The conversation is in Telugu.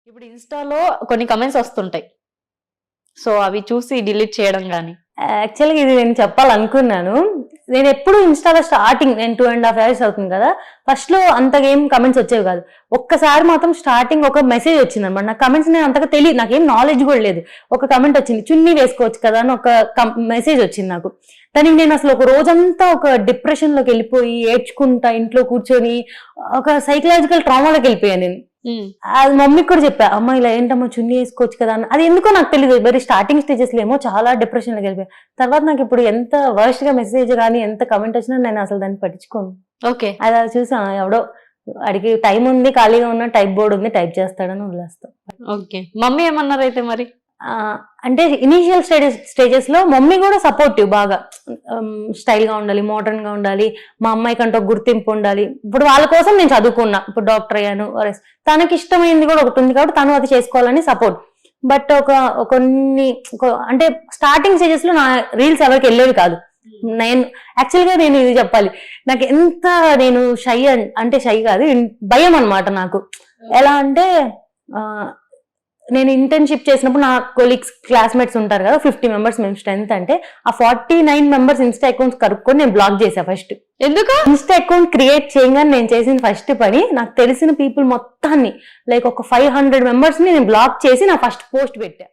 ఇప్పుడు ఇన్‌స్టాలో కొన్ని కామెంట్స్ వస్తుంటాయి. సో, అవి చూసి డిలీట్ చేయడం గాని. యాక్చువల్‌గా ఇది నేను చెప్పాలనుకున్నాను. నేనెప్పుడు ఇన్‌స్టాలో స్టార్టింగ్ నేను 2½ ఇయర్స్ అవుతుంది కదా! ఫస్ట్‌లో అంతగా ఏం కామెంట్స్ వచ్చేవి కాదు. ఒక్కసారి మాత్రం స్టార్టింగ్ ఒక మెసేజ్ వచ్చిందనమాట. నాకు కామెంట్స్ నేను అంతగా తెలీదు. నాకేం నాలెడ్జ్ కూడా లేదు. ఒక కామెంట్ వచ్చింది. చున్నీ వేసుకోవచ్చు కదా! అని ఒక మెసేజ్ వచ్చింది నాకు. దానికి నేను అసలు ఒక రోజంతా ఒక డిప్రెషన్‌లోకి వెళ్ళిపోయి, ఏడ్చుకుంటా ఇంట్లో కూర్చొని ఒక సైకలాజికల్ ట్రామాలోకి వెళ్ళిపోయాను నేను. అది మమ్మీకి కూడా చెప్పా, అమ్మ ఇలా ఏంటమ్మా చున్నీ వేసుకోవచ్చు కదా అని. అది ఎందుకో నాకు తెలియదు. వెరీ స్టార్టింగ్ స్టేజెస్ లో ఏమో చాలా డిప్రెషన్ లోకి వెళ్ళిపోయా. తర్వాత నాకు ఇప్పుడు ఎంత వర్స్ట్ గా మెసేజ్ కానీ ఎంత కమెంట్ వచ్చినా నేను అసలు దాన్ని పట్టించుకోను. ఓకే. అది చూసా ఎవడో అడిగి టైం ఉంది, ఖాళీగా ఉన్న టైప్ బోర్డు ఉంది, టైప్ చేస్తాడని వదిలేస్తాం. ఓకే. మమ్మీ ఏమన్నారు అయితే మరి? అంటే ఇనీషియల్ స్టేజెస్ లో మమ్మీ కూడా సపోర్టివ్ బాగా. స్టైల్ గా ఉండాలి, మోడర్న్ గా ఉండాలి, మా అమ్మాయి కంటే ఒక గుర్తింపు ఉండాలి. ఇప్పుడు వాళ్ళ కోసం నేను చదువుకున్నా, ఇప్పుడు డాక్టర్ అయ్యాను. తనకి ఇష్టమైంది కూడా ఒకటి ఉంది కాబట్టి తను అది చేసుకోవాలని సపోర్ట్. బట్ కొన్ని అంటే స్టార్టింగ్ స్టేజెస్ లో నా రీల్స్ ఎవరికి వెళ్ళేవి కాదు. నేను ఇది చెప్పాలి, నాకు ఎంత నేను షై అంటే షై కాదు, భయం అనమాట నాకు. ఎలా అంటే నేను ఇంటర్న్షిప్ చేసినప్పుడు నా కొలీగ్స్ క్లాస్మేట్స్ ఉంటారు కదా, 50 మెంబర్స్ మేము స్ట్రెంత్ అంటే ఆ 49 మెంబర్స్ ఇన్స్టా అకౌంట్స్ కనుక్కొని నేను బ్లాక్ చేశా ఫస్ట్. ఎందుకు? ఇన్స్టా అకౌంట్ క్రియేట్ చేయగానే నేను చేసిన ఫస్ట్ పని, నాకు తెలిసిన పీపుల్ మొత్తాన్ని లైక్ ఒక 500 మెంబర్స్ ని నేను బ్లాక్ చేసి నా ఫస్ట్ పోస్ట్ పెట్టా.